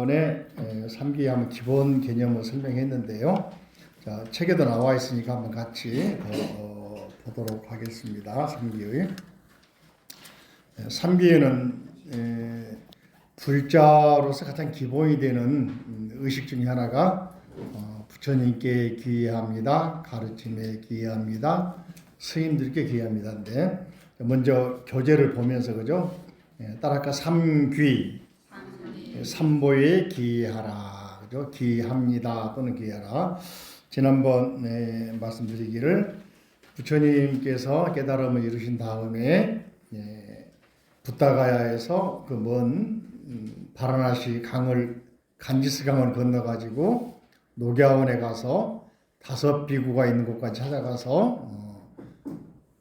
지난번에 삼기하면 기본 개념을 설명했는데요. 자, 책에도 나와 있으니까 한번 같이 보도록 하겠습니다. 삼기의. 삼기에는 불자로서 가장 기본이 되는 의식 중에 하나가 부처님께 기회합니다. 가르침에 기회합니다. 스님들께 기회합니다. 근데 먼저 교재를 보면서 그죠? 따라까 삼귀, 삼보에 기하라, 그죠? 기합니다 또는 기하라. 지난번에 말씀드리기를 부처님께서 깨달음을 이루신 다음에 부타가야에서 그 먼 바라나시 강을 간지스 강을 건너가지고 녹야원에 가서 5 비구가 있는 곳까지 찾아가서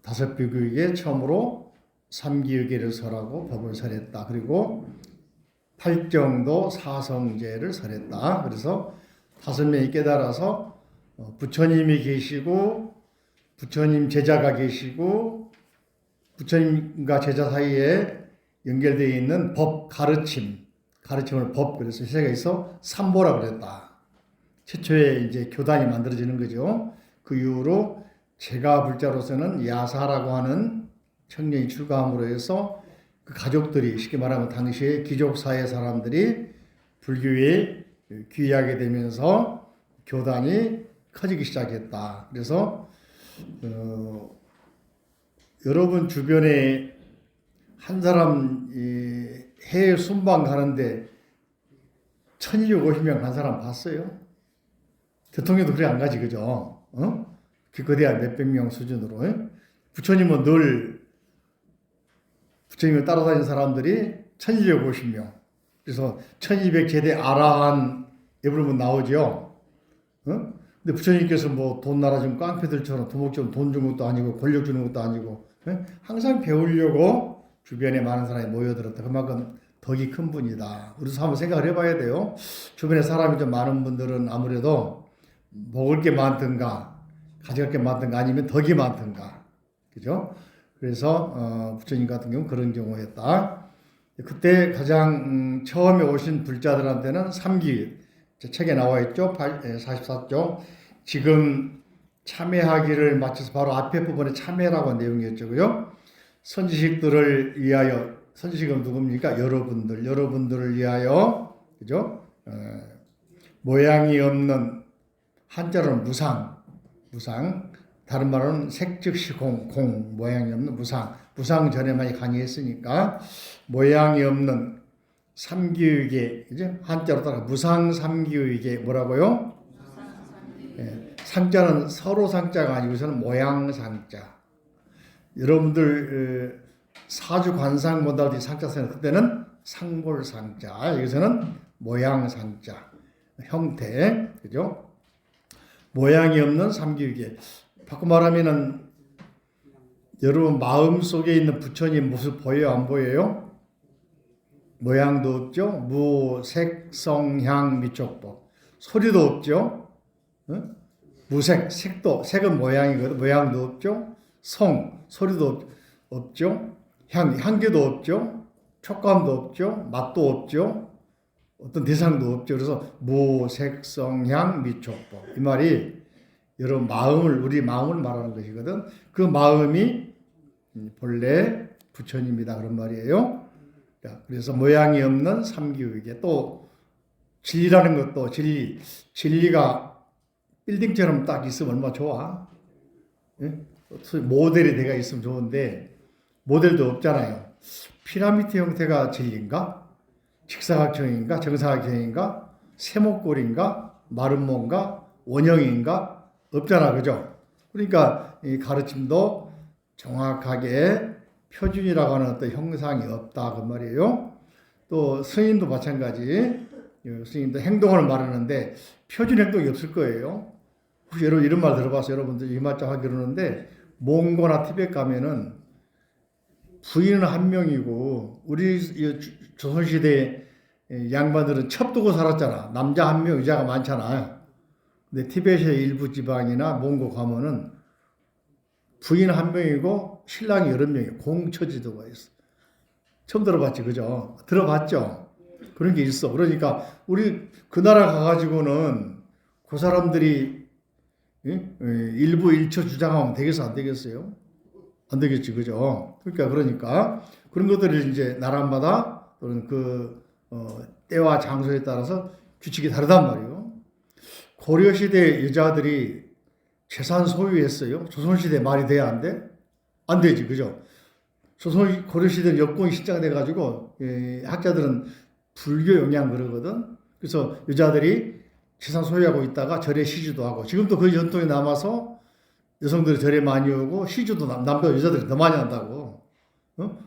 5 비구에게 처음으로 삼기의계를 설하고 법을 설했다. 그리고 8정도 사성제를 설했다. 그래서 5명이 깨달아서 부처님이 계시고 부처님 제자가 계시고 부처님과 제자 사이에 연결되어 있는 법 가르침을 법, 그래서 세계에서 삼보라고 그랬다. 최초에 이제 교단이 만들어지는 거죠. 그 이후로 제가 불자로서는 야사라고 하는 청년이 출가함으로 해서 그 가족들이 쉽게 말하면 당시에 귀족사회 사람들이 불교에 귀하게 되면서 교단이 커지기 시작했다. 그래서 여러분 주변에 한 사람 해외 순방 가는데 1250명 간 사람 봤어요? 대통령도 그래 안 가지, 그죠? 기껏해야 몇백 명 수준으로. 부처님은 늘 부처님을 따라다니는 사람들이 1250명. 그래서 1200 제대 아라한 예불문 나오죠. 근데 부처님께서 뭐 돈 나라준 깡패들처럼 도목처럼 돈 준 것도 아니고 권력 주는 것도 아니고 항상 배우려고 주변에 많은 사람이 모여들었다. 그만큼 덕이 큰 분이다. 우리도 한번 생각을 해봐야 돼요. 주변에 사람이 좀 많은 분들은 아무래도 먹을 게 많든가 가져갈 게 많든가 아니면 덕이 많든가, 그죠? 그래서 부처님 같은 경우는 그런 경우였다. 그때 가장 처음에 오신 불자들한테는 삼기, 책에 나와 있죠. 44쪽. 지금 참회하기를 마쳐서 바로 앞에 부분에 참회라고 한 내용이었죠. 그죠? 선지식들을 위하여, 선지식은 누굽니까? 여러분들을 위하여, 그죠? 모양이 없는, 한자로는 무상, 다른 말로는 색즉시공, 모양이 없는 무상 전에 많이 강의했으니까, 모양이 없는 삼기의계, 이제 한자로 따라 무상 삼기의계 뭐라고요? 상자는 서로 상자가 아니고 저는 모양 상자. 여러분들 사주 관상 본다고 상자 쓰는 그때는 상볼 상자, 여기서는 모양 상자, 형태, 그죠? 모양이 없는 삼기의계. 바꿔 말하면은 여러분 마음 속에 있는 부처님 모습 보여요, 안 보여요? 모양도 없죠. 무색, 성향, 미촉법. 소리도 없죠. 무색, 색은 모양이거든. 모양도 없죠. 소리도 없죠. 향기도 없죠. 촉감도 없죠. 맛도 없죠. 어떤 대상도 없죠. 그래서 무색, 성향, 미촉법. 이 말이 여러분 우리 마음을 말하는 것이거든. 그 마음이 본래 부처님이다. 그런 말이에요. 그래서 모양이 없는 삼기의계. 또 진리라는 것도 진리가 빌딩처럼 딱 있으면 얼마나 좋아. 모델이 내가 있으면 좋은데 모델도 없잖아요. 피라미드 형태가 진리인가? 직사각형인가? 정사각형인가? 세모꼴인가? 마름모인가? 원형인가? 없잖아, 그죠? 그러니까 이 가르침도 정확하게 표준이라고 하는 어떤 형상이 없다, 그 말이에요. 또 스님도 마찬가지. 스님도 행동을 말하는데 표준 행동이 없을 거예요. 혹시 여러분 이런 말 들어봤어요? 여러분들 이 말자 하기 그러는데 몽고나 티벳 가면은 부인은 한 명이고 우리 조선시대 양반들은 첩두고 살았잖아. 남자 한 명, 여자가 많잖아. 근데 티벳의 일부 지방이나 몽고 가면은 부인 한 명이고 신랑이 여러 명이에요. 공처지도가 있어. 처음 들어봤지, 그죠? 들어봤죠? 그런 게 있어. 그러니까 우리 그 나라 가가지고는 그 사람들이 일부 일처 주장하면 되겠어, 안 되겠어요? 안 되겠지, 그죠? 그러니까 그런 것들을 이제 나라마다 또는 때와 장소에 따라서 규칙이 다르단 말이에요. 고려 시대 여자들이 재산 소유했어요. 조선 시대 말이 돼야 안 돼? 안 되지, 그죠? 고려 시대는 여권이 신장돼 가지고 학자들은 불교 영향 그러거든. 그래서 여자들이 재산 소유하고 있다가 절에 시주도 하고, 지금도 그 전통이 남아서 여성들이 절에 많이 오고 시주도 남자 여자들이 더 많이 한다고.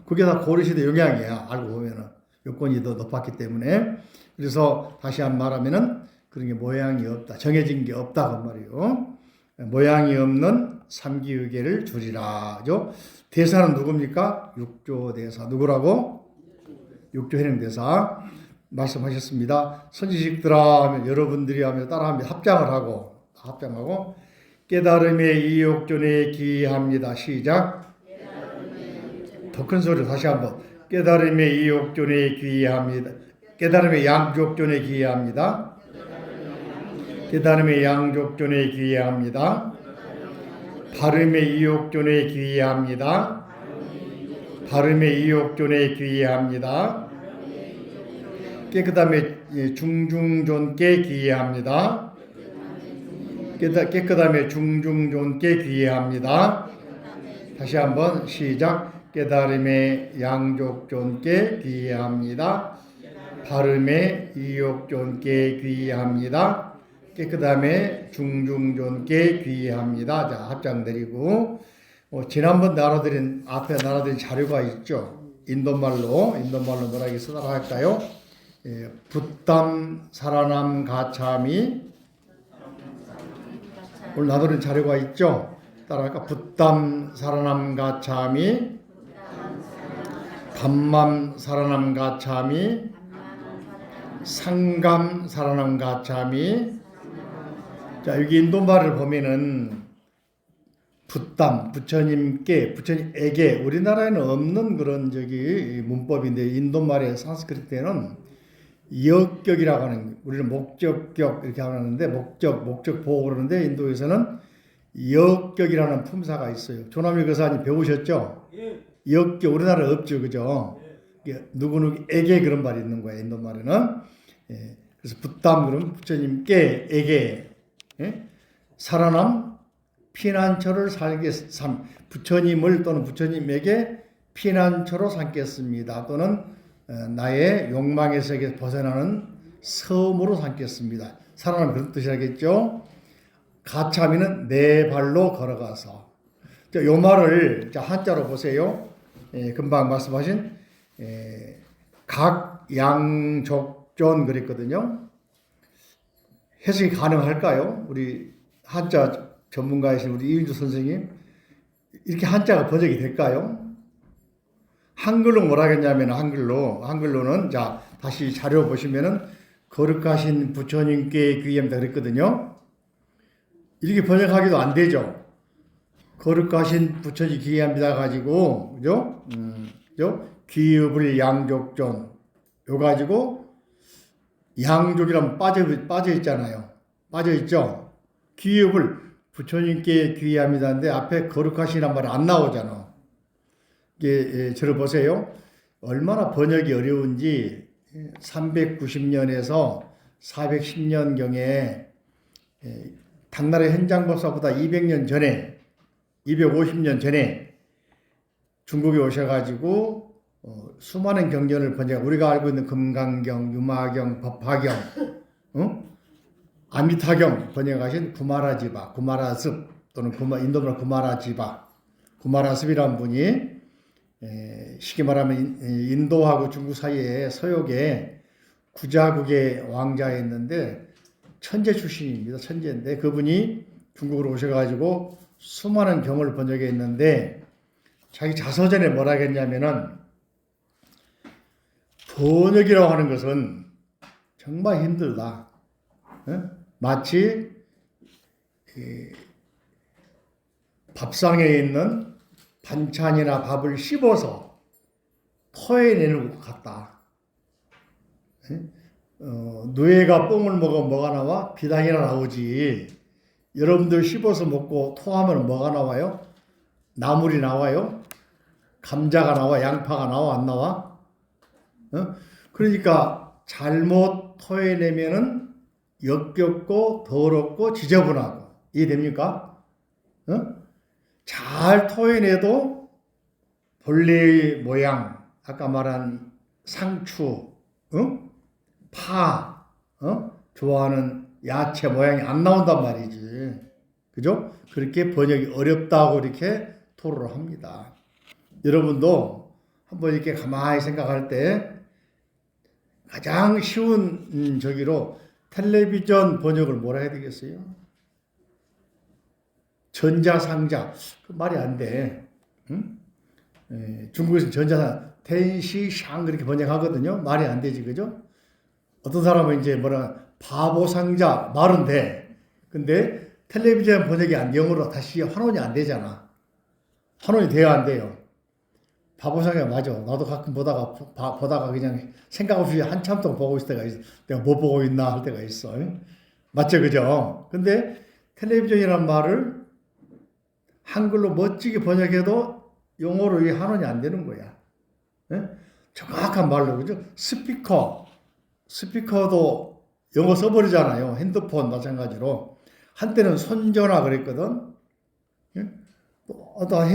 그게 다 고려 시대 영향이야. 알고 보면은 여건이 더 높았기 때문에. 그래서 다시 한 말하면은 그런 게 모양이 없다, 정해진 게 없다 그 말이요. 모양이 없는 삼기의계를 줄이라죠. 대사는 누굽니까? 육조대사. 누구라고? 육조해령대사 말씀하셨습니다. 선지식들아 하면 여러분들이 하면 따라합니다. 합장하고 깨달음의 이욕존에 기합니다. 시작. 더 큰 소리로 다시 한번. 깨달음의 이욕존에 기합니다. 깨달음의 양족존에 기합니다. 깨달음의 양족존에 기합니다. 발음의 이욕존에 기합니다. 발음의 이욕존에 기합니다. 깨끗함의 중중존께 기합니다. 깨끗함의 중중존께 기합니다. 다시 한번 시작. 깨달음의 양족존께 기합니다. 발음의 이욕존께 기합니다. 깨끗함의 중중존께 귀합니다. 자, 합장드리고 지난번 앞에 나눠드린 자료가 있죠. 인도말로 뭐라 해서 따라할까요? 붓담 사라남 가차미. 오늘 나눠드린 자료가 있죠. 따라할까? 붓담 사라남 가차미, 담맘 사라남 가차미, 상감 사라남 가차미. 자, 여기 인도말을 보면은 부처님에게 우리나라에는 없는 그런 문법인데 인도말의 산스크리트에는 역격이라고 하는, 우리는 목적격 이렇게 하는데 목적 보호 그러는데 인도에서는 역격이라는 품사가 있어요. 조남일 거사님 배우셨죠? 예. 역격 우리나라에 없죠, 그죠? 예. 누구누구에게 그런 말이 있는 거예요, 인도말에는. 예. 그래서 그럼 부처님께에게 살아남 피난처를 부처님을 또는 부처님에게 피난처로 삼겠습니다. 또는 나의 욕망에서 벗어나는 섬으로 삼겠습니다. 살아남 그런 뜻이라겠죠. 가차미는 내 발로 걸어가서. 요 말을 한자로 보세요. 금방 말씀하신 각양족존 그랬거든요. 해석이 가능할까요? 우리 한자 전문가이신 우리 이윤주 선생님, 이렇게 한자가 번역이 될까요? 한글로 뭐라 하겠냐면 한글로는 자 다시 자료 보시면은 거룩하신 부처님께 귀합니다 그랬거든요. 이렇게 번역하기도 안 되죠. 거룩하신 부처님 귀합니다 가지고 그죠? 귀읍을 양족존 요 가지고 양족이라면 빠져 있잖아요. 빠져 있죠. 귀읍을 부처님께 귀합니다인데 앞에 거룩하시란 말이 안 나오잖아. 이게 저를 보세요. 얼마나 번역이 어려운지 390년에서 410년경에 당나라 현장법사보다 200년 전에 250년 전에 중국에 오셔가지고 수많은 경전을 번역, 우리가 알고 있는 금강경, 유마경, 법화경, 아미타경 번역하신 구마라지바, 구마라습 또는 인도말 구마라지바, 구마라습이라는 분이 쉽게 말하면 인도하고 중국 사이에 서역에 구자국의 왕자였는데 천재 출신입니다. 천재인데 그분이 중국으로 오셔가지고 수많은 경을 번역했는데 자기 자서전에 뭐라 했냐면은 번역이라고 하는 것은 정말 힘들다. 마치 밥상에 있는 반찬이나 밥을 씹어서 토해내는 것 같다. 누에가 뽕을 먹으면 뭐가 나와? 비당이나 나오지. 여러분들 씹어서 먹고 토하면 뭐가 나와요? 나물이 나와요? 감자가 나와? 양파가 나와? 안 나와? 그러니까 잘못 토해내면은 역겹고 더럽고 지저분하고. 이해됩니까? 잘 토해내도 벌레의 모양, 아까 말한 상추, 파, 좋아하는 야채 모양이 안 나온단 말이지. 그죠? 그렇게 번역이 어렵다고 이렇게 토로를 합니다. 여러분도 한번 이렇게 가만히 생각할 때 가장 쉬운 저기로 텔레비전 번역을 뭐라 해야 되겠어요? 전자상자. 그 말이 안 돼. 중국에서 전자상, 텐시샹 그렇게 번역하거든요. 말이 안 되지, 그죠? 어떤 사람은 이제 바보상자 말은 돼. 근데 텔레비전 번역이 영어로 다시 환원이 안 되잖아. 환원이 돼야 안 돼요. 바보상자 맞아. 나도 가끔 보다가 그냥 생각 없이 한참 동안 보고 있을 때가 있어. 내가 뭐 보고 있나 할 때가 있어. 맞죠, 그죠? 근데 텔레비전이란 말을 한글로 멋지게 번역해도 영어로 이게 환원이 안 되는 거야. 정확한 말로, 그죠? 스피커도 영어 써버리잖아요. 핸드폰 마찬가지로. 한때는 손전화 그랬거든. 어떤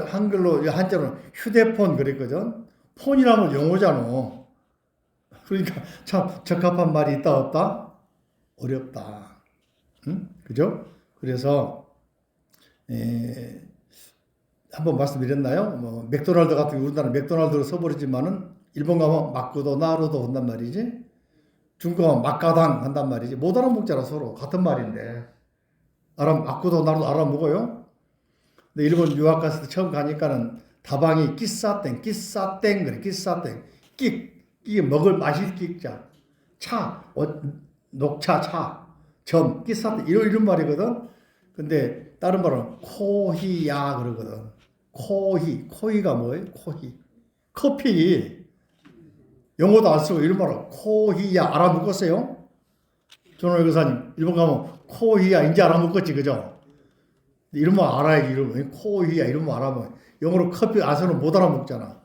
한글로, 한자로는 휴대폰 그랬거든. 폰이라면 영어잖아. 그러니까 참 적합한 말이 있다 없다? 어렵다. 그죠? 그래서 한번 말씀드렸나요? 맥도날드 같은 게 우리나라 맥도날드로 써버리지만은 일본 가면 마쿠도 나루도 한단 말이지. 중국 가면 막가당 한단 말이지. 못 알아먹잖아 서로. 같은 말인데. 마쿠도 나루도 알아먹어요? 근데 일본 유학 갔을 때 처음 가니까는 다방이 끼싸땡 그래. 끼싸땡. 끼 먹을 마실 끼자. 차, 녹차 차. 점, 끼싸땡 이런 말이거든. 근데 다른 말은 코히야 그러거든. 코히가 뭐예요? 커피. 영어도 안 쓰고 이런 말은 코히야 알아먹었어요? 조노 교사님 일본 가면 코히야 이제 알아먹었지, 그죠? 이런 말 알아야지. 이런 코히야 이런 말 알아먹어. 영어로 커피 안 쓰면 못 알아먹잖아.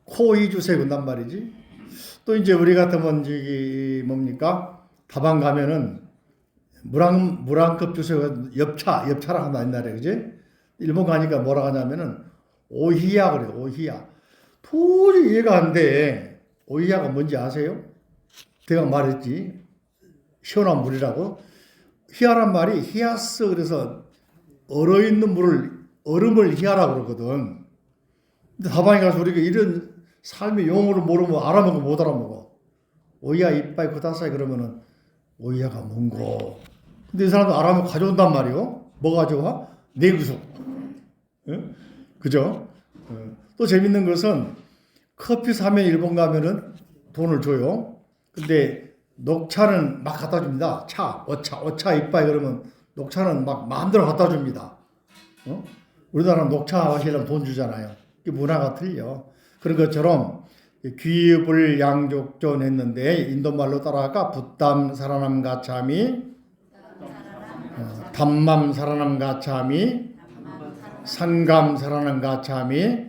코히 주세요 그런단 말이지. 또 이제 우리 같으면 저기 뭡니까? 다방 가면은 물 한 컵 주세요. 엽차라 한다 옛날에, 그지? 일본 가니까 뭐라 하냐면은 오히야 그래. 오히야. 도저히 이해가 안 돼. 오히야가 뭔지 아세요? 내가 말했지. 시원한 물이라고. 희야란 말이 히야스 그래서 얼어있는 얼음을 희야라 그러거든. 근데 다방에 가서 우리가 이런 삶의 용어를 모르면 알아먹고 못 알아먹어. 오히야 이빠이 쿠다사이 그러면은 오히야가 뭔고. 근데 이 사람도 알아먹고 가져온단 말이요. 뭐 가져와? 내구석. 그죠? 또 재밌는 것은 커피 사면 일본 가면은 돈을 줘요. 근데 녹차는 막 갖다 줍니다. 오차 이빠이 그러면 녹차는 막 마음대로 갖다 줍니다. 우리나라는 녹차 마시려면 돈 주잖아요. 이 문화가 틀려. 그런 것처럼 귀입을 양족전 했는데 인도말로 따라갈까? 붓담 사라남 가차미, 담맘 사라남 가차미, 상감 사라남 가차미.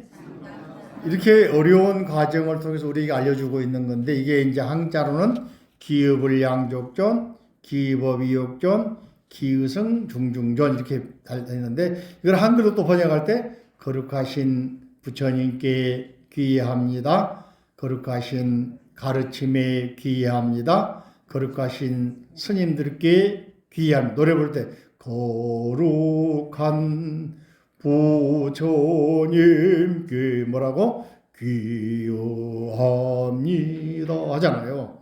이렇게 어려운 과정을 통해서 우리에게 알려주고 있는 건데 이게 이제 한자로는 기읍을 양족전, 기법이역전, 기의성 중중전 이렇게 있는데 이걸 한글로 또 번역할 때 거룩하신 부처님께 귀의합니다. 거룩하신 가르침에 귀의합니다. 거룩하신 스님들께 귀의합니다. 노래 볼 때 거룩한 부처님께 뭐라고? 귀의합니다 하잖아요.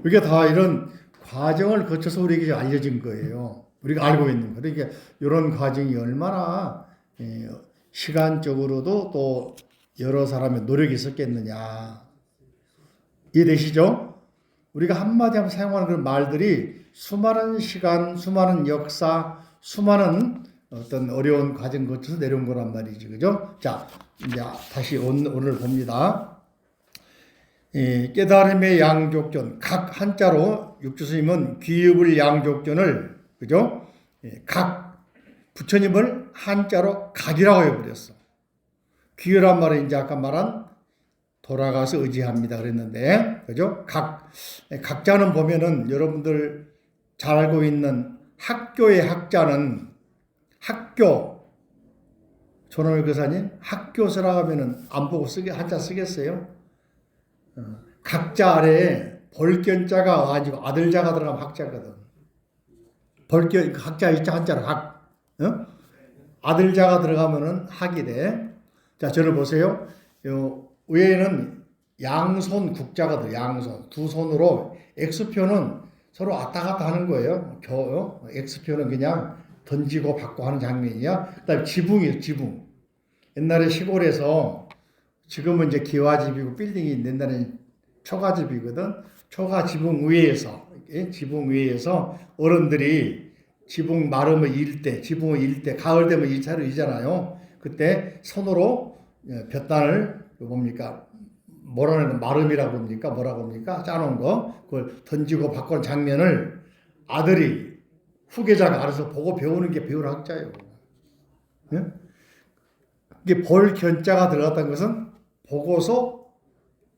이게 다 이런 과정을 거쳐서 우리에게 알려진 거예요. 우리가 알고 있는 거. 그러니까 이런 과정이 얼마나 시간적으로도 또 여러 사람의 노력이 있었겠느냐. 이해되시죠? 우리가 한마디 하면 사용하는 그런 말들이 수많은 시간, 수많은 역사, 수많은 어떤 어려운 과정 거쳐서 내려온 거란 말이지. 그죠? 자, 이제 다시 오늘 봅니다. 이 깨달음의 양족전, 각 한자로 육주스님은 귀읍을 양족전을, 그죠? 각, 부처님을 한자로 각이라고 해버렸어. 귀유란 말은 이제 아까 말한 돌아가서 의지합니다 그랬는데, 그죠? 각자는 보면은 여러분들 잘 알고 있는 학교의 학자는 학교, 조남일 교사님, 학교 쓰라고 하면은 안 보고 한자 쓰겠어요? 각자 아래에 벌견자가 와가지고 아들자가 들어가면 학자거든. 벌견, 학자 있자 한자로 학, 어? 아들자가 들어가면은 학이래. 자, 저를 보세요. 요 위에는 양손 국자거든. 양손. 두 손으로 X표는 서로 왔다 갔다 하는 거예요. X표는 그냥 던지고 받고 하는 장면이야. 그다음에 지붕이에요. 지붕. 옛날에 시골에서 지금은 이제 기와집이고 빌딩이 옛날에는 초가집이거든. 초가 지붕 위에서 어른들이 지붕 마름을 지붕을 일 때, 가을 되면 일차로 이잖아요. 그때 손으로 볕단을 뭡니까? 뭐라는 마름이라고 합니까? 뭐라고 합니까? 짜놓은 거 그걸 던지고 바꾸는 장면을 아들이 후계자가 알아서 보고 배우는 게 배우는 학자예요. 네? 이게 벌견자가 들어갔다는 것은 보고서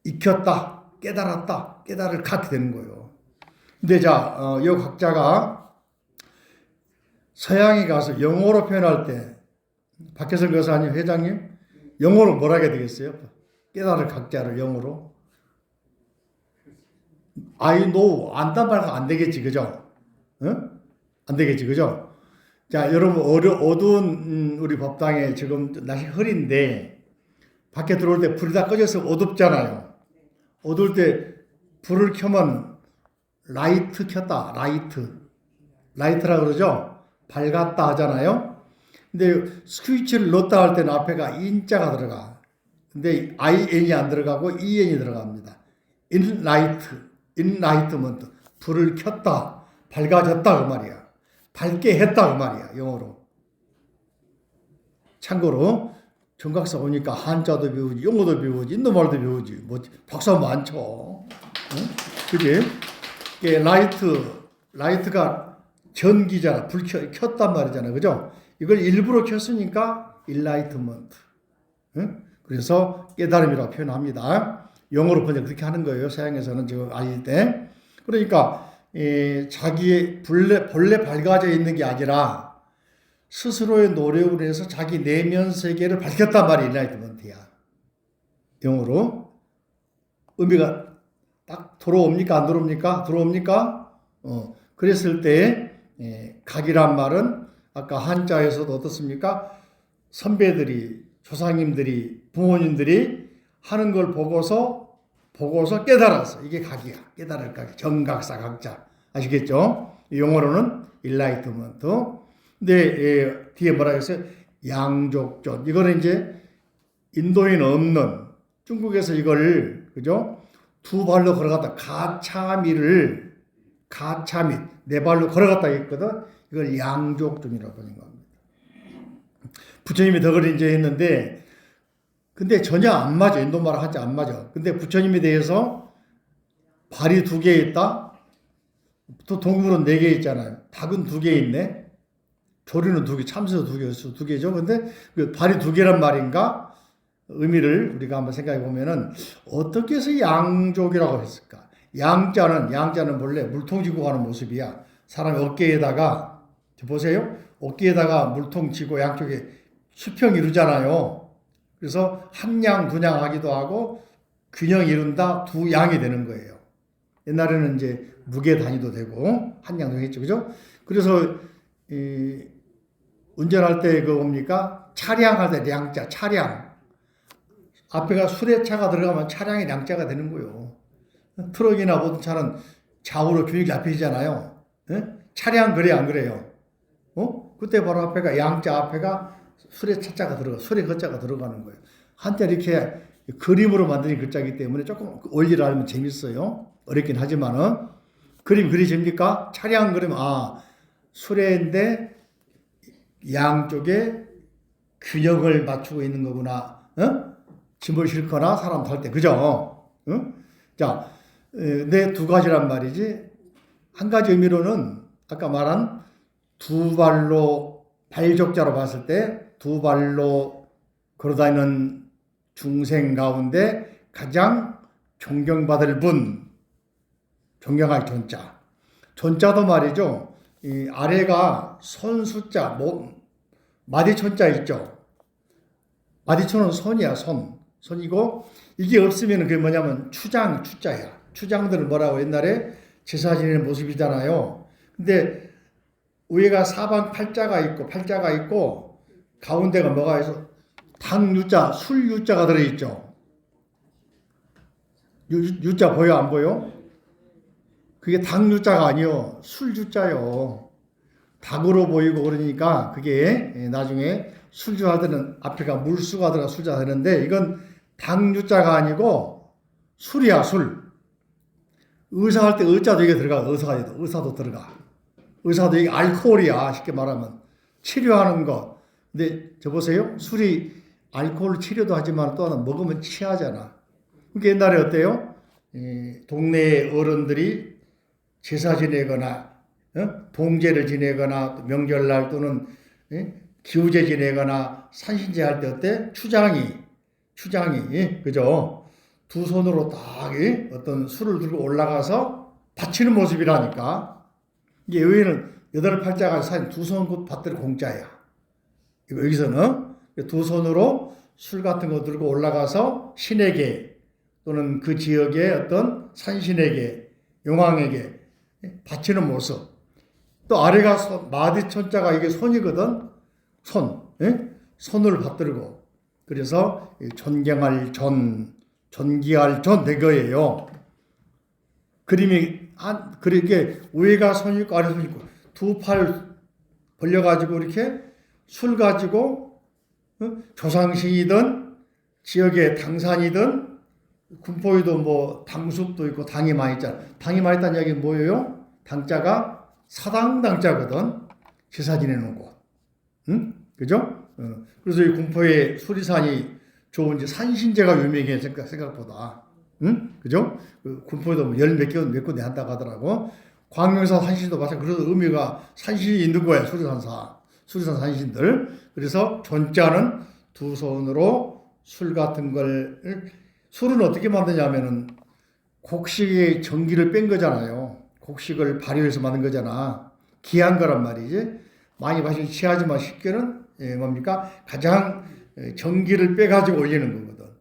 익혔다, 깨달았다, 깨달을 갖게 되는 거예요. 근데 자, 이 각자가 서양에 가서 영어로 표현할 때 박혜선 교사님, 회장님, 영어로 뭐라 해야 되겠어요? 깨달을 각자를 영어로. I know, 안단 말고 안 되겠지, 그죠? 응? 안 되겠지, 그죠? 자, 여러분, 어두운 우리 법당에 지금 날씨 흐린데, 밖에 들어올 때 불이 다 꺼져서 어둡잖아요. 어두울 때 불을 켜면 라이트 켰다, 라이트라 그러죠? 밝았다 하잖아요. 근데 스위치를 넣었다 할 때는 앞에가 인자가 들어가. 근데 IN이 안 들어가고 EN이 들어갑니다. enlightenment, 불을 켰다, 밝아졌다 그 말이야. 밝게 했다 그 말이야, 영어로. 참고로 정각사 오니까 한자도 배우지, 영어도 배우지, 인도말도 배우지, 뭐 박사 많죠. 응? 그지? 라이트가 전기잖아, 불 켰단 말이잖아, 그죠? 이걸 일부러 켰으니까 enlightenment. 응? 그래서 깨달음이라고 표현합니다. 영어로 번역 그렇게 하는 거예요. 서양에서는 지금 알릴 때. 그러니까 자기의 본래 밝아져 있는 게 아니라 스스로의 노력을 해서 자기 내면 세계를 밝혔단 말이 인라이트먼트야. 영어로. 의미가 딱 들어옵니까? 안 들어옵니까? 들어옵니까? 그랬을 때 각이란 말은 아까 한자에서도 어떻습니까? 선배들이, 조상님들이, 부모님들이 하는 걸 보고서 깨달았어. 이게 각이야. 깨달을 각. 정각사 각자. 아시겠죠? 영어로는 enlightenment. 근데 뒤에 뭐라 했어요? 양족존. 이거는 이제 인도에는 없는, 중국에서 이걸, 그죠? 두 발로 걸어갔다. 가차밋, 네 발로 걸어갔다 했거든. 이걸 양족존이라고 하는 겁니다. 부처님이 덕을 이제 했는데, 근데 전혀 안 맞아. 인도말 한자 안 맞아. 근데 부처님에 대해서 발이 2개 있다? 또 동물은 4개 있잖아요. 닭은 2개 있네? 조류는 2개, 참새도 2개죠. 근데 그 발이 2개란 말인가? 의미를 우리가 한번 생각해 보면은 어떻게 해서 양족이라고 했을까? 양자는 원래 물통 지고 가는 모습이야. 사람이 어깨에다가, 보세요. 어깨에다가 물통 지고 양쪽에 수평 이루잖아요. 그래서 한 양, 두 양 하기도 하고 균형 이룬다, 두 양이 되는 거예요. 옛날에는 이제 무게 단위도 되고 한 양 했죠, 그죠? 그래서 운전할 때 그 뭡니까? 차량할 때 량자, 차량. 앞에가 수레차가 들어가면 차량이 량자가 되는 거예요. 트럭이나 모든 차는 좌우로 균형이 잡히잖아요. 차량 그래 안 그래요? 그때 바로 앞에가 양자, 앞에가 수레차자가 수레 글자가 들어가는 거예요. 한때 이렇게 그림으로 만든 글자이기 때문에 조금 원리를 알면 재밌어요. 어렵긴 하지만은. 그림 그리십니까? 차량 그림, 수레인데 양쪽에 균형을 맞추고 있는 거구나. 짐을 싣거나 사람 탈 때, 그죠? 자, 내 두 가지란 말이지. 한 가지 의미로는 아까 말한 두 발로 발족자로 봤을 때 두 발로 걸어다니는 중생 가운데 가장 존경받을 분, 존경할 존자. 존자도 말이죠. 이 아래가 손수자, 마디촌자 있죠. 마디촌은 손이야, 손. 손이고 이게 없으면 그게 뭐냐면 추자야. 추장들은 뭐라고 옛날에 제사 지내는 모습이잖아요. 근데 위에가 사방 팔자가 있고 가운데가 뭐가 있어? 당유자, 술유자가 들어있죠. 유자 보여 안 보여? 그게 당유자가 아니요. 술유자요. 닭으로 보이고 그러니까 그게 나중에 술주하들은 앞에가 물수가 들어가 술자 되는데 이건 당유자가 아니고 술이야, 술. 의사할 때 의자도 이게 들어가. 의사도 들어가. 의사도 이게 알코올이야. 쉽게 말하면 치료하는 것. 근데 저 보세요. 술이 알코올 치료도 하지만 또 하나 먹으면 취하잖아. 그러니까 옛날에 어때요? 동네 어른들이 제사 지내거나 동제를 지내거나 명절날 또는 기우제 지내거나 산신제 할 때 어때? 추장이 그죠? 두 손으로 딱 어떤 술을 들고 올라가서 바치는 모습이라니까. 이게 여기는 여덟 팔자가 사인 두 손 받들 공짜야. 여기서는 두 손으로 술 같은 거 들고 올라가서 신에게 또는 그 지역의 어떤 산신에게 용왕에게 바치는 모습. 또 아래가 마디천자가 이게 손이거든. 손을 받들고. 그래서 존경할 존귀할 대거예요. 그림이 그렇게 위에가 손이 있고 아래 손이 있고 두 팔 벌려가지고 이렇게 술 가지고 조상신이든 지역의 당산이든 군포에도 뭐 당숲도 있고 당이 많이 있잖아. 당이 많이 있다는 이야기는 뭐예요? 당자가 사당당자거든. 제사 지내는 곳. 그죠? 그래서 이 군포의 수리산이 좋은지 산신제가 유명해 생각보다. 그죠? 그 군포에도 뭐 열 몇 군데 한다고 하더라고. 광명사 산신도 마찬가지로. 그래서 의미가 산신이 있는 거야. 수리산 산신들. 그래서 존자는 두 손으로 술 같은 걸, 술은 어떻게 만드냐면은 곡식의 전기를 뺀 거잖아요. 곡식을 발효해서 만든 거잖아. 귀한 거란 말이지. 많이 마시면 취하지만 쉽게는 뭡니까? 가장 전기를 빼가지고 올리는 거거든.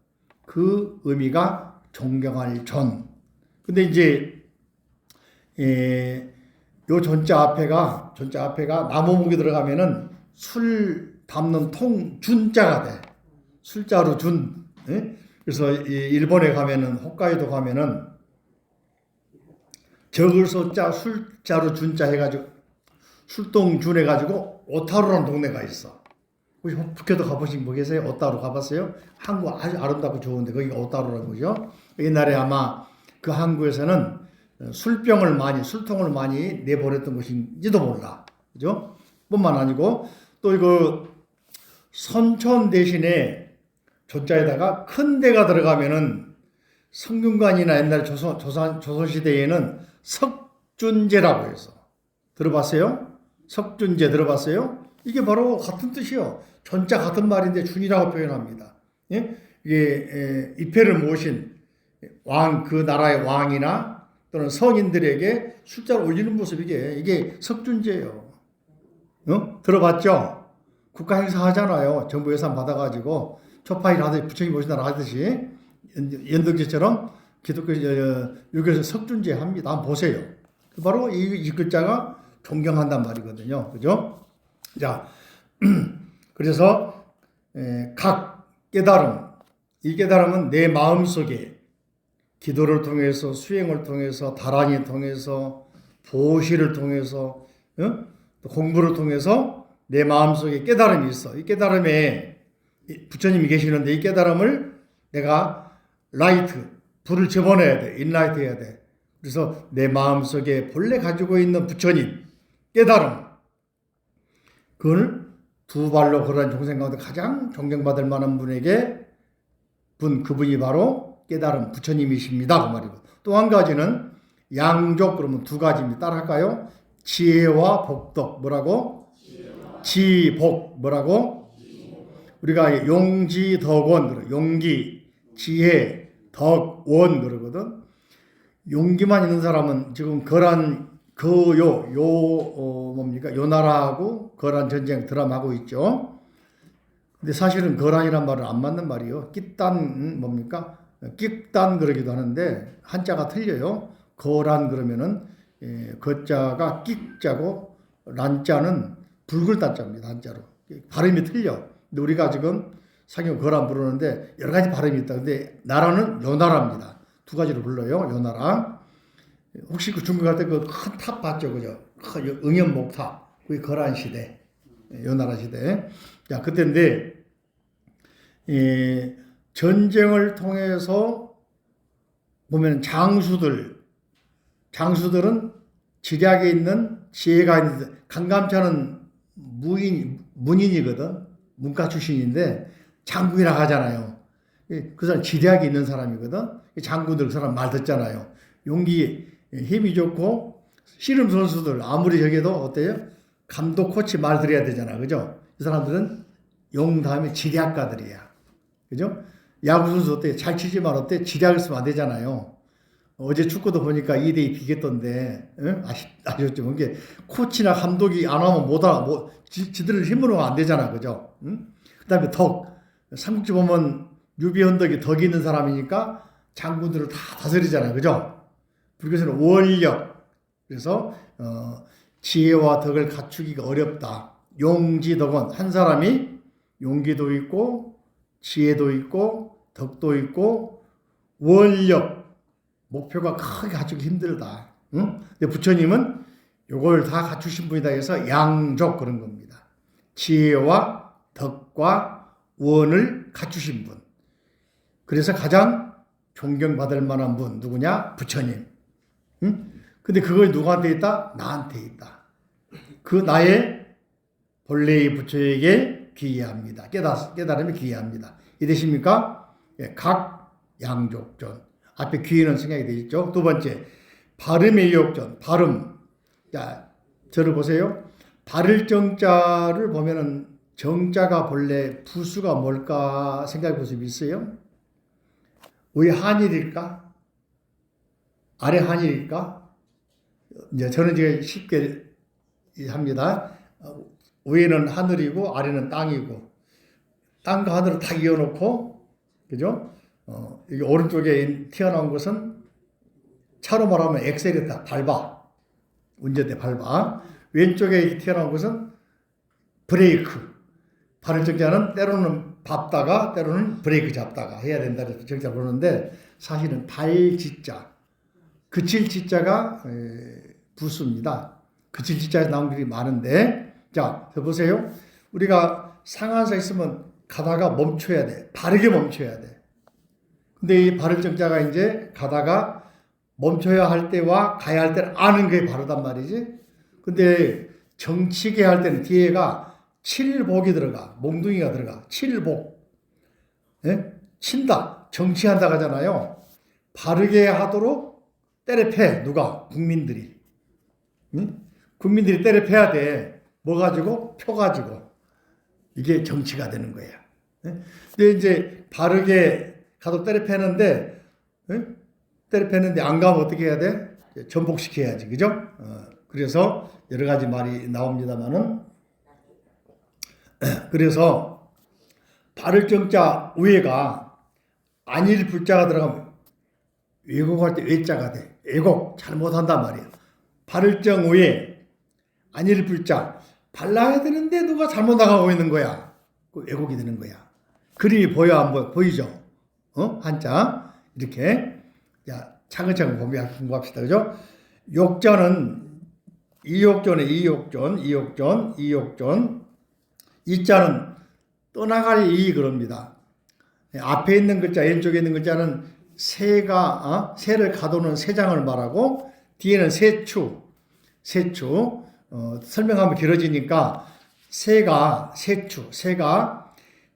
그 의미가 존경할 존. 근데 이제 요 존자 앞에가 나무목이 들어가면은 술 담는 준자가 돼. 술자로 준. 그래서 일본에 가면은 홋카이도 가면은 적을소자 술자로 준자 해가지고 술동준 해가지고 오타루라는 동네가 있어. 혹시 북해도 가보신 분 계세요? 오타루 가봤어요? 항구 아주 아름답고 좋은데 거기가 오타루라는 거죠. 옛날에 아마 그 항구에서는 술통을 많이 내보냈던 곳인지도 몰라. 그죠? 뿐만 아니고 또 이거 선촌 대신에 조자에다가 큰 데가 들어가면은 성균관이나 옛날 조선시대에는 석준제라고 해서 들어봤어요? 석준제 들어봤어요? 이게 바로 같은 뜻이요. 전자 같은 말인데 준이라고 표현합니다. 예? 이게 입회를 모신 그 나라의 왕이나 또는 성인들에게 술자를 올리는 모습 이게 석준제예요. 들어봤죠? 국가 행사 하잖아요. 정부 예산 받아가지고 초파일 하듯이 부처님 모신다라 하듯이 연덕제처럼 기독교 유교에서 석준제 합니다. 한번 보세요. 바로 이 글자가 존경한단 말이거든요. 그죠? 자, 그래서 각 깨달음, 이 깨달음은 내 마음속에 기도를 통해서 수행을 통해서 다란이 통해서 보시를 통해서 공부를 통해서 내 마음속에 깨달음이 있어. 이 깨달음에 부처님이 계시는데 이 깨달음을 내가 불을 집어넣어야 돼. 인라이트 해야 돼. 그래서 내 마음속에 본래 가지고 있는 부처님 깨달음, 그걸 두 발로 걸어다니는众生 가운데 가장 존경받을 만한 그분이 바로 깨달은 부처님이십니다. 그 말이고. 또 한 가지는 양족, 그러면 두 가지입니다. 따라할까요? 지혜와 복덕. 뭐라고? 지복. 뭐라고? 우리가 용지덕원, 용기, 지혜, 덕, 원 그러거든. 용기만 있는 사람은 지금 뭡니까? 요나라하고 거란 전쟁 드라마하고 있죠. 근데 사실은 거란이란 말은 안 맞는 말이요. 깃단, 뭡니까? 끽단 그러기도 하는데, 한자가 틀려요. 거란 그러면은, 거자가 끽자고, 란자는 붉을 단자입니다. 한자로. 발음이 틀려. 근데 우리가 지금 상용 거란 부르는데, 여러 가지 발음이 있다. 근데 나라는 요나라입니다. 두 가지로 불러요. 요나라. 혹시 그 중국 갈 때 그 큰 탑 봤죠? 그죠? 큰 응연목탑. 그게 거란 시대. 요나라 시대. 자, 그때인데, 전쟁을 통해서 보면 장수들은 지략에 있는 지혜가 있는, 강감찬은 문인이거든. 문과 출신인데, 장군이라고 하잖아요. 그 사람 지략이 있는 사람이거든. 장군들 그 사람 말 듣잖아요. 용기, 힘이 좋고, 씨름 선수들 아무리 저기도 어때요? 감독, 코치 말 들어야 되잖아. 그죠? 이 사람들은 용 다음에 지략가들이야. 그죠? 야구 선수 어때? 잘 치지만 어때? 지략을 쓰면 안 되잖아요. 어제 축구도 보니까 2대2 비겼던데, 응? 아셨죠? 이게 코치나 감독이 안 하면 지들 힘으로 하면 안 되잖아. 그죠? 응? 그 다음에 덕. 삼국지 보면 유비헌덕이 덕이 있는 사람이니까 장군들을 다 다스리잖아요. 그죠? 불교에서는 원력. 그래서, 지혜와 덕을 갖추기가 어렵다. 용지덕은 한 사람이 용기도 있고, 지혜도 있고, 덕도 있고, 원력. 목표가 크게 갖추기 힘들다. 응? 근데 부처님은 요걸 다 갖추신 분이다 해서 양족 그런 겁니다. 지혜와 덕과 원을 갖추신 분. 그래서 가장 존경받을 만한 분 누구냐? 부처님. 응? 근데 그걸 누구한테 있다? 나한테 있다. 그 나의 본래의 부처에게 귀의합니다. 깨달음이 귀의합니다. 이되십니까? 예, 각 양족존. 앞에 귀의는 생략이 되어 있죠. 두 번째, 발음의 이욕존. 발음. 자, 저를 보세요. 발을 정자를 보면은 정자가 본래 부수가 뭘까 생각해 볼 수 있어요? 위 한일일까? 아래 한일일까? 이제 저는 이제 쉽게 합니다. 위에는 하늘이고 아래는 땅이고, 땅과 하늘을 다 이어놓고, 그죠? 여기 오른쪽에 튀어나온 것은 차로 말하면 엑셀이다. 밟아. 운전대 밟아. 왼쪽에 튀어나온 것은 브레이크. 발을 정자는 때로는 밟다가 때로는 브레이크 잡다가 해야 된다. 그래서 정자 보는데 사실은 발지자. 그칠 지자가 부수입니다. 그칠 지자에 나온 글이 많은데, 자, 보세요. 우리가 상한사 있으면 가다가 멈춰야 돼. 바르게 멈춰야 돼. 근데 이 바를 정자가 이제 가다가 멈춰야 할 때와 가야 할 때를 아는 게 바르단 말이지. 근데 정치게 할 때는 뒤에가 칠복이 들어가. 몽둥이가 들어가. 칠복. 예? 친다. 정치한다 하잖아요. 바르게 하도록 때려 패. 누가? 국민들이. 응? 국민들이 때려 패야 돼. 뭐 가지고? 표 가지고. 이게 정치가 되는 거야. 근데 이제 바르게 가도 때려 패는데, 때려 패는데 안 가면 어떻게 해야 돼? 전복시켜야지. 그죠? 그래서 여러 가지 말이 나옵니다만은, 그래서 바를 정자 위에가 안일 불자가 들어가면 왜곡할 때 외자가 돼. 왜곡 잘못한단 말이야. 바를 정 위에 안일 불자 발라야 되는데 누가 잘못 나가고 있는 거야. 그 왜곡이 되는 거야. 그림이 보여 안 보여? 보이죠? 한자 이렇게. 자, 차근차근 공부합시다. 그죠? 욕자는 이욕존. 이자는 떠나갈 이 그럽니다. 앞에 있는 글자, 왼쪽에 있는 글자는 새를 가두는 새장을 말하고, 뒤에는 세추. 설명하면 길어지니까 새가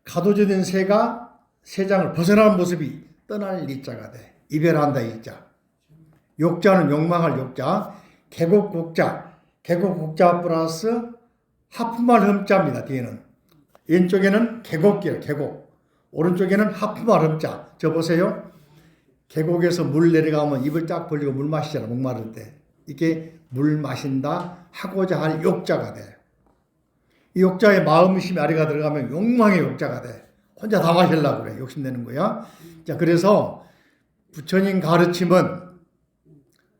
가둬져 있는 새가 새장을 벗어나는 모습이 떠날 이자가 돼. 이별한다 이자. 욕자는 욕망할 욕자. 계곡곡자. 계곡곡자 플러스 하품할 흠자입니다. 뒤에는. 왼쪽에는 계곡이에요. 계곡. 오른쪽에는 하품할 흠자. 저 보세요. 계곡에서 물 내려가면 입을 쫙 벌리고 물 마시잖아. 목마를 때. 이게 물 마신다 하고자 할 욕자가 돼. 이 욕자의 마음심이 아래가 들어가면 욕망의 욕자가 돼. 혼자 다 마시려고 그래. 욕심내는 거야. 자, 그래서 부처님 가르침은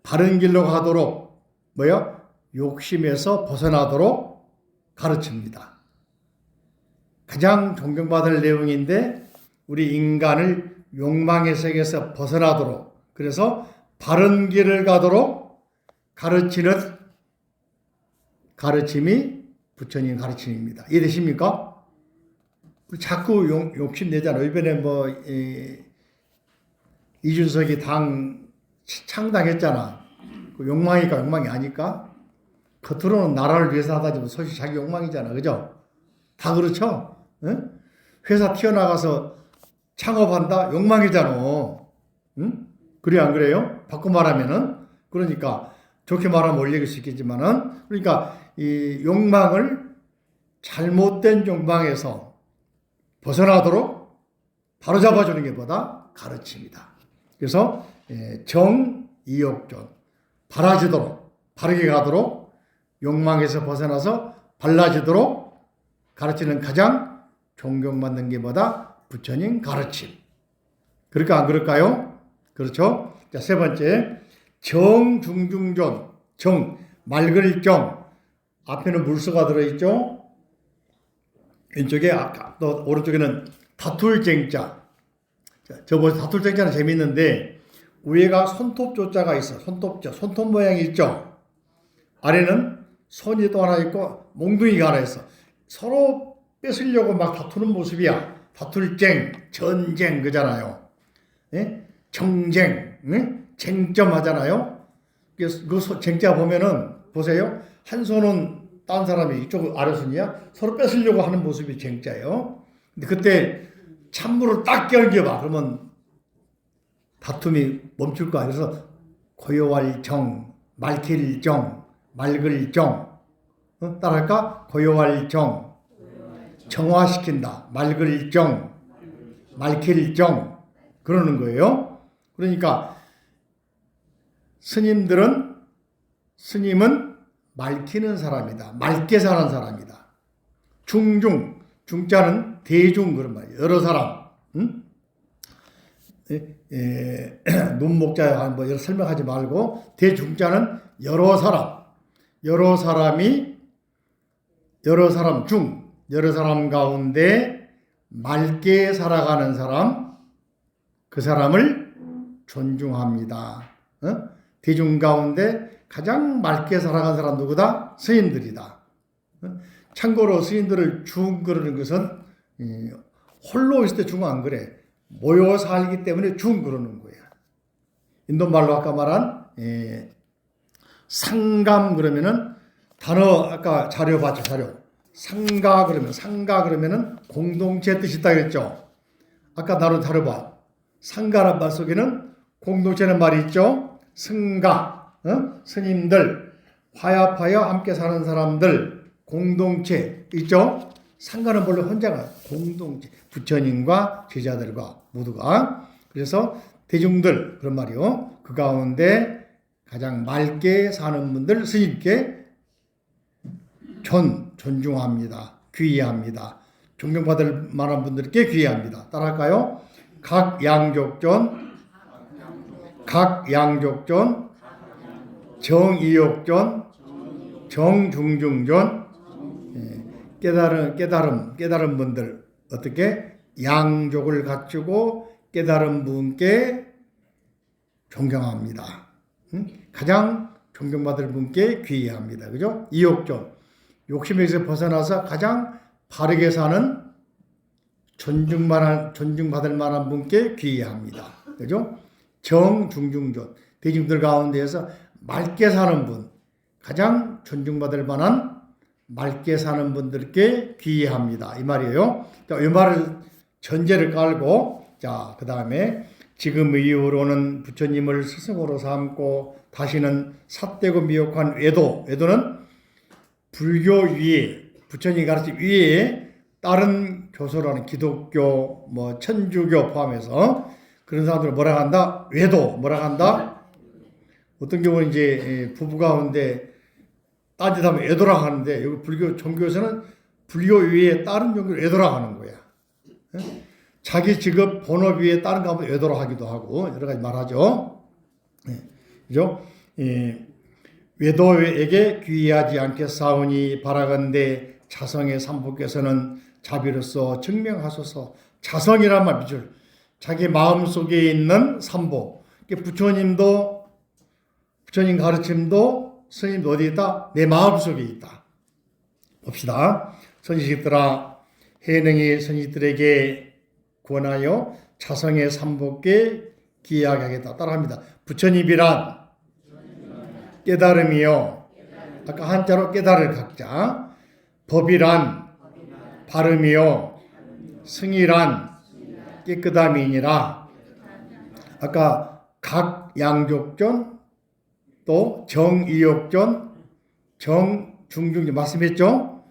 바른 길로 가도록 뭐야? 욕심에서 벗어나도록 가르칩니다. 가장 존경받을 내용인데 우리 인간을 욕망의 세계에서 벗어나도록 그래서 바른 길을 가도록 가르치는 가르침이 부처님 가르침입니다. 이해되십니까? 자꾸 욕심내잖아요. 이번에 이준석이 당 창당했잖아. 그 욕망이니까 욕망이 아닐까? 겉으로는 나라를 위해서 하다지만 사실 자기 욕망이잖아. 그죠? 다 그렇죠? 응? 회사 튀어나가서 창업한다? 욕망이잖아. 응? 그래 안 그래요? 바꿔 말하면은 그러니까 좋게 말하면 올릴 수 있겠지만은 그러니까 이 욕망을 잘못된 욕망에서 벗어나도록 바로잡아주는 게 뭐다? 가르침이다. 그래서 정이욕존 바라지도록 바르게 가도록 욕망에서 벗어나서 발라지도록 가르치는 가장 존경받는 게 뭐다? 부처님 가르침. 그럴까 안 그럴까요? 그렇죠? 자, 세 번째 정중중존 정 맑을 정 앞에는 물서가 들어있죠. 왼쪽에 또 오른쪽에는 다툴 쟁자. 저 다툴 쟁자는 재밌는데 위에가 손톱 조자가 있어. 손톱자 손톱 모양이 있죠. 아래는 손이 또 하나 있고 몽둥이가 하나 있어. 서로 뺏으려고 막 다투는 모습이야. 다툴쟁, 전쟁 그잖아요. 예? 정쟁, 예? 쟁점하잖아요. 그 쟁자 보면은 보세요. 한 손은 딴 사람이 이쪽 아래손이야. 서로 뺏으려고 하는 모습이 쟁자예요. 근데 그때 찬물을 딱 겨봐. 그러면 다툼이 멈출 거야. 그래서 고요할 정, 맑힐 정, 맑을 정. 따라할까? 고요할 정, 정화시킨다. 맑을 정, 맑힐 정. 그러는 거예요. 그러니까 스님은 맑히는 사람이다. 맑게 사는 사람이다. 중자는 대중 그런 말이에요. 여러 사람. 응? 논목자야 뭐 여러 설명하지 말고 대중자는 여러 사람. 여러 사람 가운데 맑게 살아가는 사람, 그 사람을 존중합니다. 대중 가운데 가장 맑게 살아가는 사람 누구다? 스님들이다. 참고로 스님들을 중 그러는 것은 홀로 있을 때 중 안 그래. 모여 살기 때문에 중 그러는 거야. 인도말로 아까 말한 상감 그러면은 단어 아까 자료 봤죠, 자료. 상가 그러면은 공동체 뜻이 있다 그랬죠. 아까 나눈 자료 봐. 상가란 말 속에는 공동체는 말이 있죠. 승가, 스님들, 화합하여 함께 사는 사람들, 공동체 있죠. 상가는 원래 혼자가 공동체, 부처님과 제자들과 모두가. 그래서 대중들 그런 말이요. 그 가운데 가장 맑게 사는 분들 스님께 존중합니다. 귀의합니다. 존경받을 만한 분들께 귀의합니다. 따라할까요? 각양족존, 정이욕존, 정중중존, 깨달은 분들 어떻게 양족을 갖추고 깨달은 분께 존경합니다. 가장 존경받을 분께 귀의합니다. 그죠? 이욕존, 욕심에서 벗어나서 가장 바르게 사는 존중받을 만한 분께 귀의합니다. 그죠? 정중중존, 대중들 가운데에서 맑게 사는 분, 가장 존중받을 만한 맑게 사는 분들께 귀의합니다. 이 말이에요. 자, 이 말을 전제를 깔고, 자, 그 다음에 지금 이후로는 부처님을 스승으로 삼고 다시는 삿되고 미혹한 외도는 불교 위에 부처님이 가르친 위에 다른 교소라는 기독교, 천주교 포함해서 그런 사람들을 뭐라 한다? 외도 뭐라 한다? 어떤 경우는 이제 부부 가운데 딴짓하면 외도라 하는데 여기 불교 종교에서는 불교 위에 다른 종교를 외도라 하는 거야. 자기 직업 본업 위에 다른 거 하면 외도라 하기도 하고 여러 가지 말하죠. 그죠? 외도에게 귀의하지 않겠사오니 바라건대 자성의 삼부께서는 자비로서 증명하소서. 자성이란 말 밑줄. 자기 마음속에 있는 삼보. 부처님 가르침도 스님도 어디 있다? 내 마음속에 있다. 봅시다. 선지식들아, 해능이 선지식들에게 권하여 자성의 삼보께 귀의하게 하겠다. 따라합니다. 부처님이란 깨달음이요. 아까 한자로 깨달을 각자. 법이란 발음이요. 승이란 깨끗함이니라. 아까 각양족전 또 정이욕전 정중중전 말씀했죠.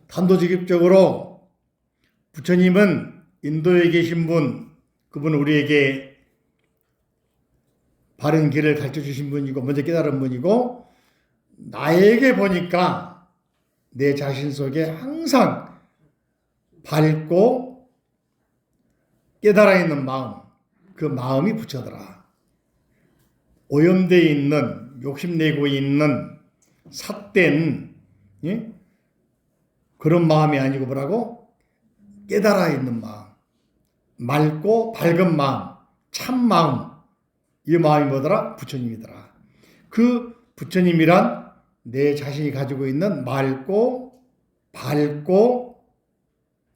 단도직입적으로 부처님은 인도에 계신 분, 그분은 우리에게 바른 길을 가르쳐 주신 분이고 먼저 깨달은 분이고, 나에게 보니까 내 자신 속에 항상 밝고 깨달아 있는 마음, 그 마음이 부처더라. 오염되어 있는, 욕심내고 있는 삿된 그런 마음이 아니고 뭐라고? 깨달아 있는 마음, 맑고 밝은 마음, 참 마음, 이 마음이 뭐더라? 부처님이더라. 그 부처님이란 내 자신이 가지고 있는 맑고 밝고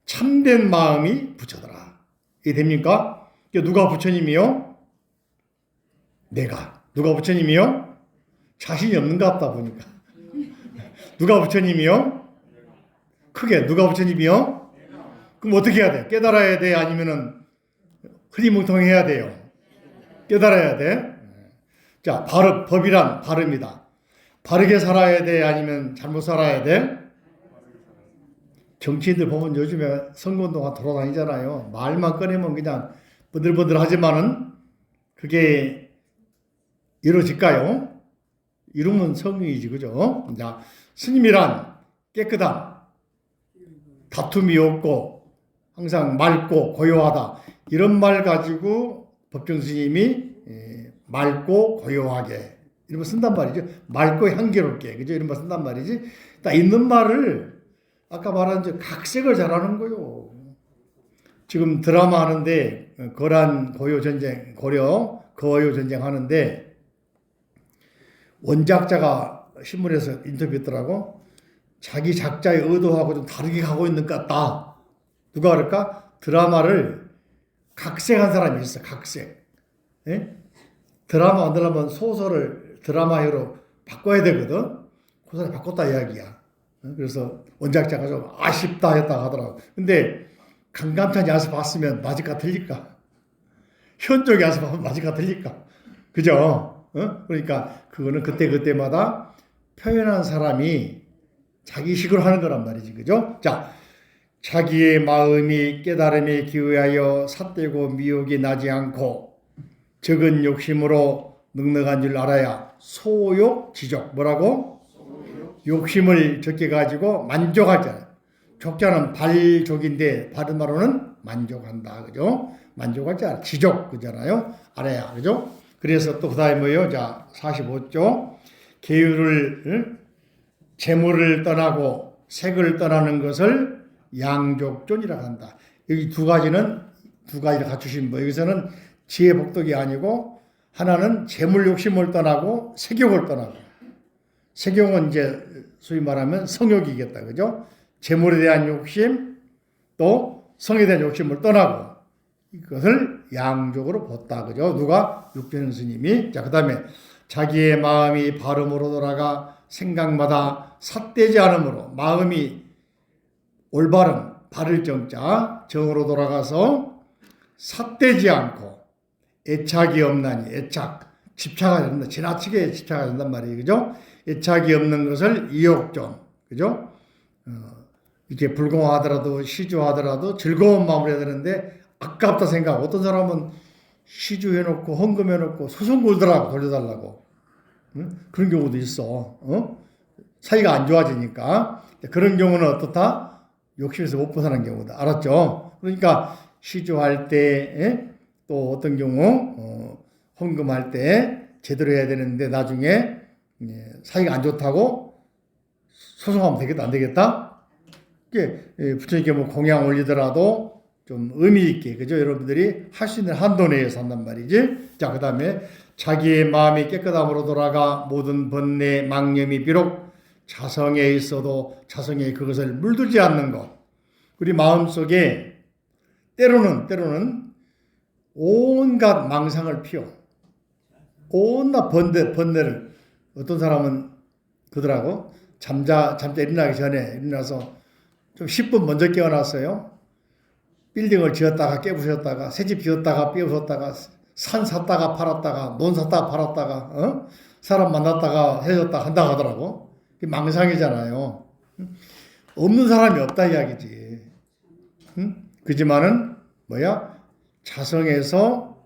참된 마음이 부처더라. 이게 됩니까? 누가 부처님이요? 내가. 누가 부처님이요? 자신이 없는가 보다 보니까. 누가 부처님이요? 크게 누가 부처님이요? 그럼 어떻게 해야 돼? 깨달아야 돼? 아니면은 흐리뭉텅해야 돼요? 깨달아야 돼. 자, 법이란 발음이다. 바르게 살아야 돼? 아니면 잘못 살아야 돼? 정치인들 보면 요즘에 선거운동가 돌아다니잖아요. 말만 꺼내면 그냥 버들버들 하지만은 그게 이루어질까요? 이루면 성의이지, 그죠? 자, 스님이란 깨끗함, 다툼이 없고 항상 맑고 고요하다. 이런 말 가지고 법정 스님이 맑고 고요하게 이런 거 쓴단 말이죠. 맑고 향기롭게, 그죠? 이런 말 쓴단 말이지. 딱 있는 말을 아까 말한 저 각색을 잘하는 거요. 지금 드라마 하는데 거란 고요 전쟁, 고려 거요 전쟁 하는데 원작자가 신문에서 인터뷰했더라고. 자기 작자의 의도하고 좀 다르게 가고 있는 것 같다. 누가 그럴까? 드라마를 각색한 사람이 있어. 각색. 예? 드라마 만들려면 소설을 드라마로 바꿔야 되거든. 그 소설 바꿨다 이야기야. 그래서 원작자가 좀 아쉽다 했다 하더라고. 근데 강감찬이 와서 봤으면 맞을까 틀릴까? 현쪽에 와서 보면 맞을까 틀릴까? 그죠? 그러니까 그거는 그때마다 표현한 사람이 자기식으로 하는 거란 말이지. 그죠? 자, 자기의 마음이 깨달음에 기회하여 삿되고 미혹이 나지 않고 적은 욕심으로 넉넉한 줄 알아야 소욕 지족. 뭐라고? 욕심을 적게 가지고 만족하잖아요. 족자는 발족인데 바른 말로는 만족한다. 그죠? 만족하지 않아. 지족. 그잖아요. 알아야. 그죠? 그래서 또 그 다음에 뭐예요? 자, 45조. 계율을, 재물을 떠나고 색을 떠나는 것을 양족존이라고 한다. 여기 두 가지를 갖추신 분. 여기서는 지혜 복덕이 아니고 하나는 재물 욕심을 떠나고 색욕을 떠나고. 색욕은 이제 소위 말하면 성욕이겠다. 그죠? 재물에 대한 욕심 또 성에 대한 욕심을 떠나고 이것을 양족으로 봤다. 그죠? 누가? 육변 스님이. 자, 그 다음에 자기의 마음이 발음으로 돌아가 생각마다 삿되지 않으므로 마음이 올바른 바를 정자 정으로 돌아가서 삿되지 않고 애착이 없나니 애착 집착이 된다. 지나치게 집착이 된단 말이에요. 그죠? 애착이 없는 것을 이욕좀. 그죠? 이렇게 불공하더라도 시주하더라도 즐거운 마음을 해야 되는데 아깝다 생각. 어떤 사람은 시주해놓고 헌금해놓고 소송 걸더라고 돌려달라고. 그런 경우도 있어. 사이가 안 좋아지니까. 그런 경우는 어떻다? 욕심에서 못 벗어난 경우다. 알았죠? 그러니까 시주할 때 또 어떤 경우 헌금할 때 제대로 해야 되는데 나중에 사이가 안 좋다고 소송하면 되겠다 안 되겠다? 부처님께 뭐 공양 올리더라도 좀 의미 있게 그죠? 여러분들이 할 수 있는 한도 내에서 한단 말이지. 자, 그다음에 자기의 마음이 깨끗함으로 돌아가 모든 번뇌 망념이 비록 자성에 있어도 자성에 그것을 물들지 않는 것. 우리 마음속에 때로는 온갖 망상을 피워 온갖 번뇌를 어떤 사람은 그러더라고. 잠자 일어나기 전에 일어나서 좀 10분 먼저 깨어났어요. 빌딩을 지었다가 깨부셨다가 새집 지었다가 깨부셨다가 산 샀다가 팔았다가 논 샀다가 팔았다가 사람 만났다가 헤어졌다 한다 하더라고. 망상이잖아요. 없는 사람이 없다 이야기지. 그지만은 자성에서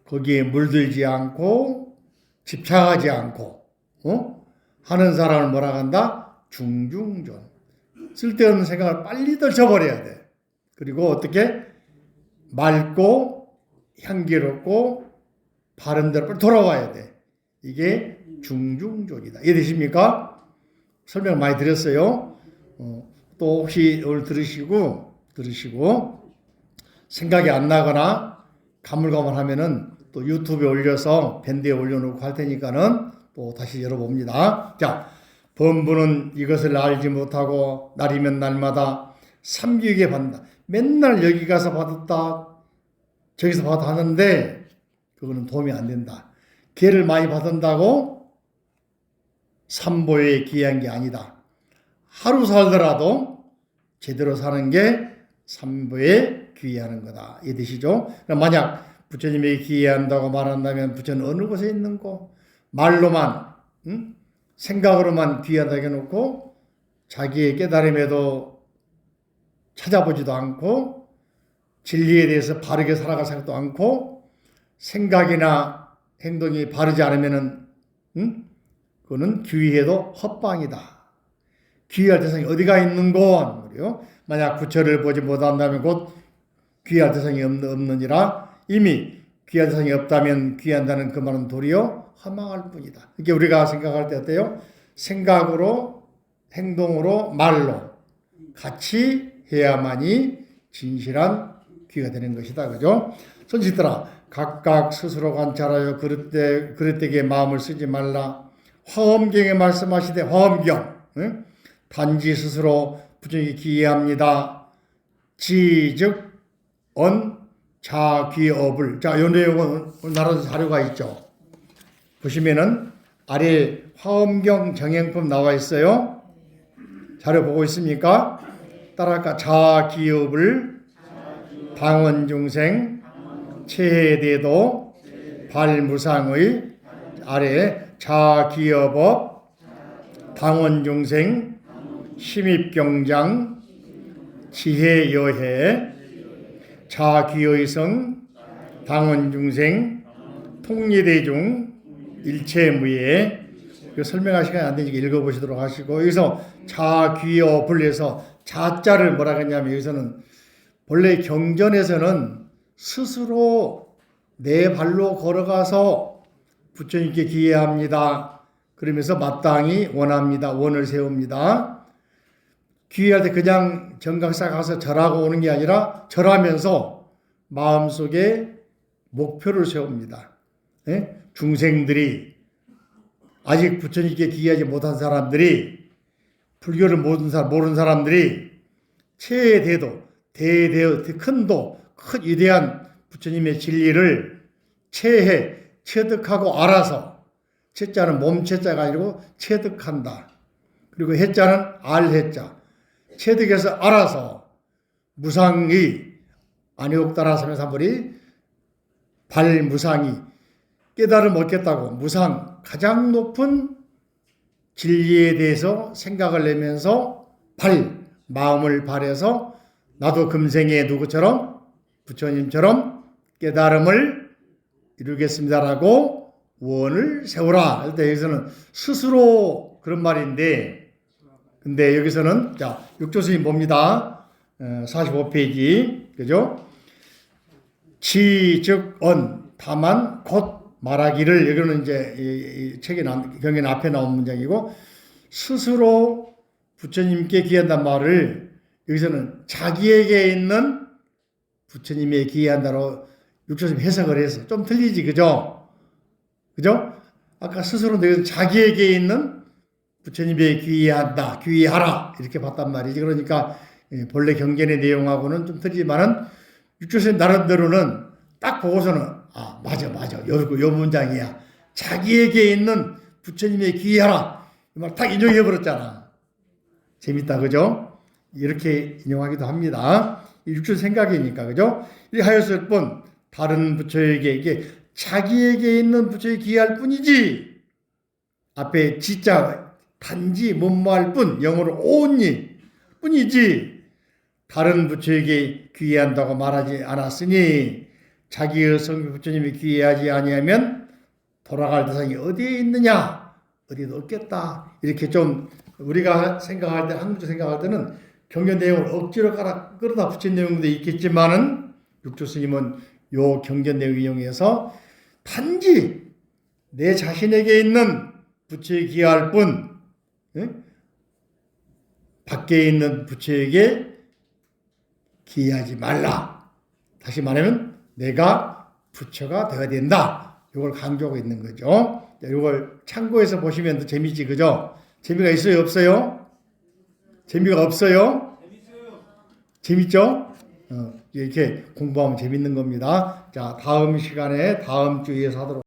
거기에 물들지 않고 집착하지 않고 하는 사람을 뭐라 한다? 중중존. 쓸데없는 생각을 빨리 떨쳐버려야 돼. 그리고 어떻게? 맑고 향기롭고 바른 대로 돌아와야 돼. 이게 중중존이다. 이해되십니까? 설명 많이 드렸어요. 또 혹시 오늘 들으시고 생각이 안 나거나 가물가물하면은 또 유튜브에 올려서 밴드에 올려놓고 할 테니까는 또 다시 열어봅니다. 자, 범부는 이것을 알지 못하고 날이면 날마다 삼기게 받는다. 맨날 여기 가서 받았다 저기서 받아 하는데 그거는 도움이 안 된다. 기회를 많이 받는다고 삼보에 귀한 게 아니다. 하루 살더라도 제대로 사는 게 삼보에 귀의하는 거다. 이해되시죠? 만약 부처님에게 귀의한다고 말한다면 부처는 어느 곳에 있는 거? 말로만 생각으로만 귀의한다고 해놓고 자기의 깨달음에도 찾아보지도 않고 진리에 대해서 바르게 살아갈 생각도 않고 생각이나 행동이 바르지 않으면은 그거는 귀의해도 헛방이다. 귀의할 대상이 어디가 있는고? 만약 부처를 보지 못한다면 곧 귀의할 대상이 없느니라. 이미 귀의할 대상이 없다면 귀의한다는 그 말은 도리어 허망할 뿐이다. 이게 우리가 생각할 때 어때요? 생각으로, 행동으로, 말로 같이 해야만이 진실한 귀가 되는 것이다. 그죠? 손짓들아, 각각 스스로 관찰하여 그릇되게 마음을 쓰지 말라. 화엄경에 말씀하시되 화엄경 단지 스스로 부처님께 기회합니다. 지즉 자귀업을 자, 요 내용은 나라도 자료가 있죠. 보시면은 아래 화엄경 정행품 나와 있어요. 자료 보고 있습니까? 따라할까? 자귀업을 당원중생 체해대도 발무상의 아래 자귀업업 당원중생 심입경장 지혜여해 자귀의성 당원중생 통리대중 일체무예 설명할 시간이 안 되니까 읽어보시도록 하시고 여기서 자귀업을 해서 자자를 뭐라 하냐면 여기서는 본래 경전에서는 스스로 내 발로 걸어가서 부처님께 기회합니다. 그러면서 마땅히 원합니다. 원을 세웁니다. 기회할 때 그냥 정각사 가서 절하고 오는 게 아니라 절하면서 마음속에 목표를 세웁니다. 중생들이 아직 부처님께 기회하지 못한 사람들이 불교를 모르는 사람들이 체대도 대대어 큰도 큰 위대한 부처님의 진리를 체득하고 알아서 체자는 몸체자가 아니고 체득한다. 그리고 해자는 알해자 체득해서 알아서 무상의 안욕 따라 333벌이 발무상이 깨달음 얻겠다고 무상 가장 높은 진리에 대해서 생각을 내면서 마음을 발해서 나도 금생에 누구처럼 부처님처럼 깨달음을 이루겠습니다라고 원을 세우라 할 때 여기서는 스스로 그런 말인데 근데 여기서는 자 육조스님 봅니다. 45페이지 그죠? 치, 즉, 언, 다만, 곧 말하기를 여기는 이제 이 책에 경연 앞에 나온 문장이고 스스로 부처님께 귀한다는 말을 여기서는 자기에게 있는 부처님에 귀한다로 육조스님 해석을 해서 좀 틀리지 그죠? 그죠? 아까 스스로 자기에게 있는 부처님에 귀한다, 귀하라 이렇게 봤단 말이지. 그러니까 본래 경전의 내용하고는 좀 틀리지만은 육조스님 나름대로는 딱 보고서는 아 맞아 요 문장이야. 자기에게 있는 부처님의 귀하라 이 말 딱 인용해 버렸잖아. 재밌다 그죠? 이렇게 인용하기도 합니다. 육조 생각이니까 그죠? 이렇게 하였을 뿐 다른 부처에게 이게 자기에게 있는 부처에 귀할 뿐이지 앞에 지자 단지 못모할 뿐 영어로 온니 뿐이지 다른 부처에게 귀해한다고 말하지 않았으니 자기의 성부 부처님이 귀해하지 아니하면 돌아갈 대상이 어디에 있느냐 어디도 없겠다 이렇게 좀 우리가 생각할 때 한국적 생각할 때는 경전 내용을 억지로 끌어다 붙인 내용도 있겠지만은 육조 스님은 요 경전 내용 이용해서 단지 내 자신에게 있는 부처에 귀할 뿐 밖에 있는 부처에게 기하지 말라. 다시 말하면 내가 부처가 되어야 된다. 이걸 강조하고 있는 거죠. 이걸 참고해서 보시면 더 재미지 그죠? 재미가 있어요 없어요? 재미가 없어요? 재밌죠? 이렇게 공부하면 재밌는 겁니다. 자 다음 시간에 다음 주에 하도록